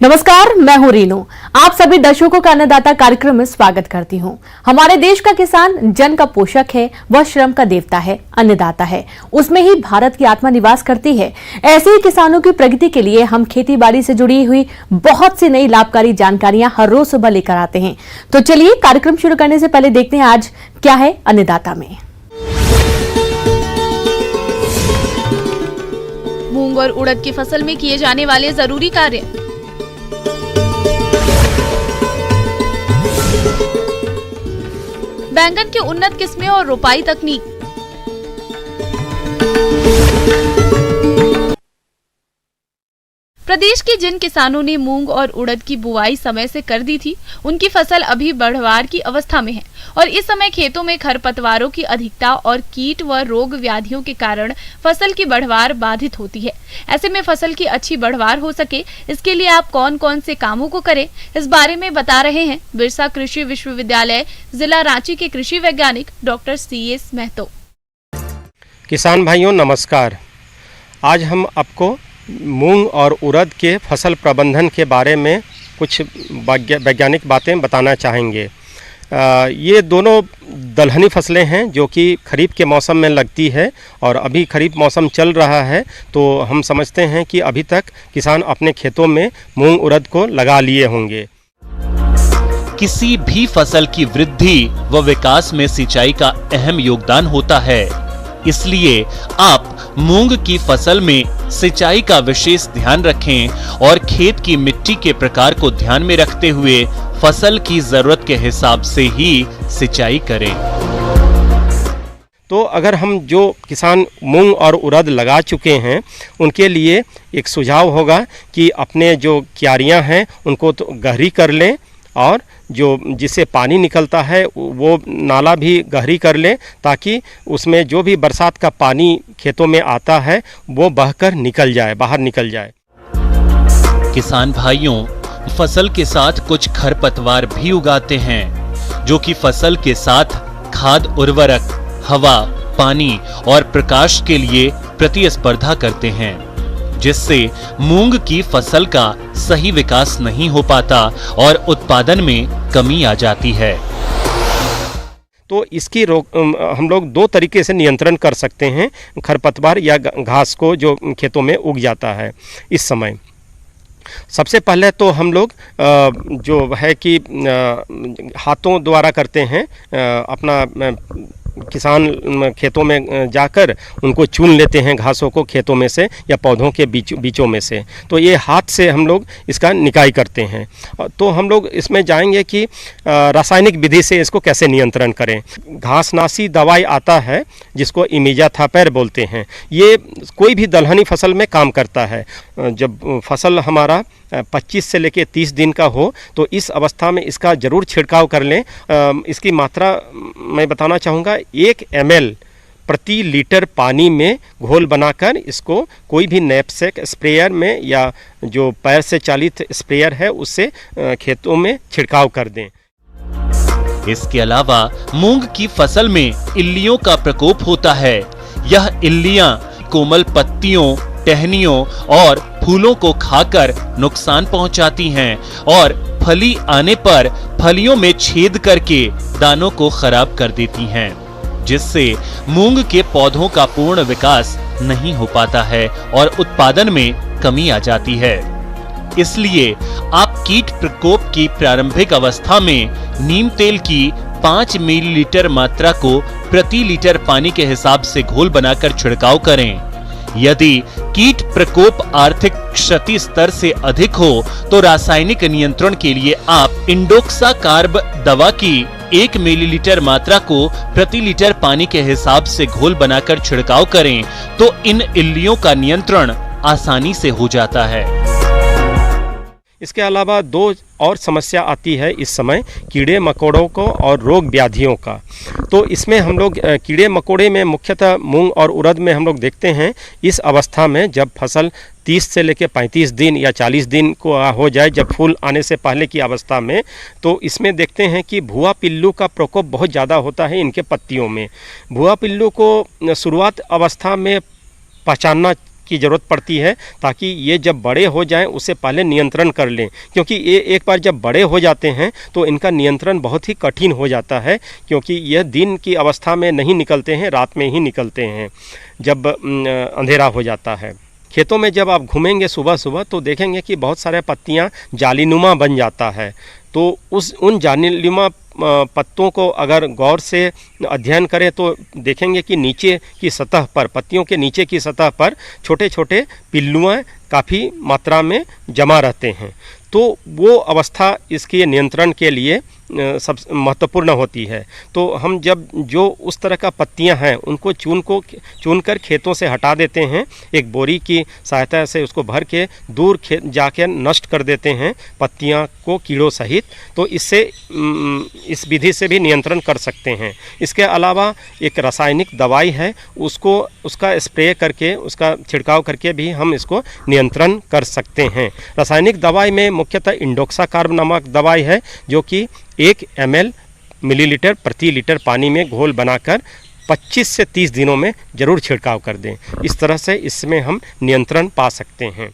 नमस्कार, मैं हूं रीनू। आप सभी दर्शकों का अन्नदाता कार्यक्रम में स्वागत करती हूं। हमारे देश का किसान जन का पोषक है, वह श्रम का देवता है, अन्नदाता है। उसमें ही भारत की आत्मा निवास करती है। ऐसे ही किसानों की प्रगति के लिए हम खेती बाड़ी से जुड़ी हुई बहुत सी नई लाभकारी जानकारियां हर रोज सुबह लेकर आते हैं। तो चलिए कार्यक्रम शुरू करने से पहले देखते हैं आज क्या है अन्नदाता में। मूंग और उड़द की फसल में किए जाने वाले जरूरी कार्य। बैंगन की उन्नत किस्में और रोपाई तकनीक। प्रदेश के जिन किसानों ने मूंग और उड़द की बुआई समय से कर दी थी, उनकी फसल अभी बढ़वार की अवस्था में है और इस समय खेतों में खरपतवारों की अधिकता और कीट व रोग व्याधियों के कारण फसल की बढ़वार बाधित होती है। ऐसे में फसल की अच्छी बढ़वार हो सके, इसके लिए आप कौन कौन से कामों को करें, इस बारे में बता रहे हैं बिरसा कृषि विश्वविद्यालय जिला रांची के कृषि वैज्ञानिक डॉक्टर CS महतो। किसान भाइयों नमस्कार। आज हम आपको मूंग और उड़द के फसल प्रबंधन के बारे में कुछ वैज्ञानिक बातें बताना चाहेंगे। ये दोनों दलहनी फसलें हैं जो कि खरीफ के मौसम में लगती है और अभी खरीफ मौसम चल रहा है, तो हम समझते हैं कि अभी तक किसान अपने खेतों में मूंग उड़द को लगा लिए होंगे। किसी भी फसल की वृद्धि व विकास में सिंचाई का अहम योगदान होता है, इसलिए आप मूंग की फसल में सिंचाई का विशेष ध्यान रखें और खेत की मिट्टी के प्रकार को ध्यान में रखते हुए फसल की जरूरत के हिसाब से ही सिंचाई करें। तो अगर हम जो किसान मूंग और उड़द लगा चुके हैं उनके लिए एक सुझाव होगा कि अपने जो क्यारियां हैं उनको तो गहरी कर लें और जो जिससे पानी निकलता है वो नाला भी गहरी कर लें, ताकि उसमें जो भी बरसात का पानी खेतों में आता है वो बहकर निकल जाए, बाहर निकल जाए। किसान भाइयों, फसल के साथ कुछ खरपतवार भी उगाते हैं जो कि फसल के साथ खाद, उर्वरक, हवा, पानी और प्रकाश के लिए प्रतिस्पर्धा करते हैं, जिससे मूंग की फसल का सही विकास नहीं हो पाता और उत्पादन में कमी आ जाती है। तो इसकी हम लोग दो तरीके से नियंत्रण कर सकते हैं खरपतवार या घास को जो खेतों में उग जाता है इस समय। सबसे पहले तो हम लोग जो है कि हाथों द्वारा करते हैं, अपना किसान खेतों में जाकर उनको चुन लेते हैं घासों को खेतों में से या पौधों के बीचों में से। तो ये हाथ से हम लोग इसका निकाई करते हैं। तो हम लोग इसमें जाएंगे कि रासायनिक विधि से इसको कैसे नियंत्रण करें। घासनाशी दवाई आता है जिसको इमिजाथापर बोलते हैं। ये कोई भी दलहनी फसल में काम करता है। जब फसल हमारा 25 से लेकर 30 दिन का हो तो इस अवस्था में इसका ज़रूर छिड़काव कर लें। इसकी मात्रा मैं बताना चाहूँगा, 1 ml प्रति लीटर पानी में घोल बनाकर इसको कोई भी नैपसेक स्प्रेयर में या जो पैर से चालित स्प्रेयर है उससे खेतों में छिड़काव कर दें। इसके अलावा मूंग की फसल में इल्लियों का प्रकोप होता है। यह इल्लियां कोमल पत्तियों, टहनियों और फूलों को खाकर नुकसान पहुंचाती हैं और फली आने पर फलियों में छेद करके दानों को खराब कर देती हैं, जिससे मूंग के पौधों का पूर्ण विकास नहीं हो पाता है और उत्पादन में कमी आ जाती है। इसलिए आप कीट प्रकोप की प्रारंभिक अवस्था में नीम तेल की 5 मिलीलीटर मात्रा को प्रति लीटर पानी के हिसाब से घोल बनाकर छिड़काव करें। यदि कीट प्रकोप आर्थिक क्षति स्तर से अधिक हो तो रासायनिक नियंत्रण के लिए आप इंडोक्साकार्ब दवा की 1 मिलीलीटर मात्रा को प्रति लीटर पानी के हिसाब से घोल बनाकर छिड़काव करें, तो इन इल्लियों का नियंत्रण आसानी से हो जाता है। इसके अलावा 2 और समस्या आती है इस समय, कीड़े मकोड़ों को और रोग व्याधियों का। तो इसमें हम लोग कीड़े मकोड़े में मुख्यतः मूंग और उड़द में हम लोग देखते हैं इस अवस्था में जब फसल 30 से लेकर 35 दिन या 40 दिन को हो जाए, जब फूल आने से पहले की अवस्था में, तो इसमें देखते हैं कि भुआ पिल्लू का प्रकोप बहुत ज़्यादा होता है इनके पत्तियों में। भुआ पिल्लू को शुरुआत अवस्था में पहचानना की ज़रूरत पड़ती है, ताकि ये जब बड़े हो जाएं उससे पहले नियंत्रण कर लें, क्योंकि ये एक बार जब बड़े हो जाते हैं तो इनका नियंत्रण बहुत ही कठिन हो जाता है, क्योंकि यह दिन की अवस्था में नहीं निकलते हैं, रात में ही निकलते हैं जब अंधेरा हो जाता है। खेतों में जब आप घूमेंगे सुबह सुबह तो देखेंगे कि बहुत सारे पत्तियां जालीनुमा बन जाता है। तो उन जालीनुमा पत्तों को अगर गौर से अध्ययन करें तो देखेंगे कि नीचे की सतह पर, पत्तियों के नीचे की सतह पर छोटे छोटे पिल्लुआँ काफ़ी मात्रा में जमा रहते हैं। तो वो अवस्था इसके नियंत्रण के लिए सब महत्वपूर्ण होती है। तो हम जब जो उस तरह का पत्तियां हैं उनको चुनकर खेतों से हटा देते हैं, एक बोरी की सहायता से उसको भर के दूर जाकर नष्ट कर देते हैं पत्तियां को कीड़ों सहित, तो इससे इस विधि से भी नियंत्रण कर सकते हैं। इसके अलावा एक रासायनिक दवाई है, उसका स्प्रे करके, उसका छिड़काव करके भी हम इसको नियंत्रण कर सकते हैं। रासायनिक दवाई में मुख्यतः इंडोक्साकार्ब नामक दवाई है, जो कि 1 ml मिलीलीटर प्रति लीटर पानी में घोल बनाकर 25 से 30 दिनों में ज़रूर छिड़काव कर दें। इस तरह से इसमें हम नियंत्रण पा सकते हैं।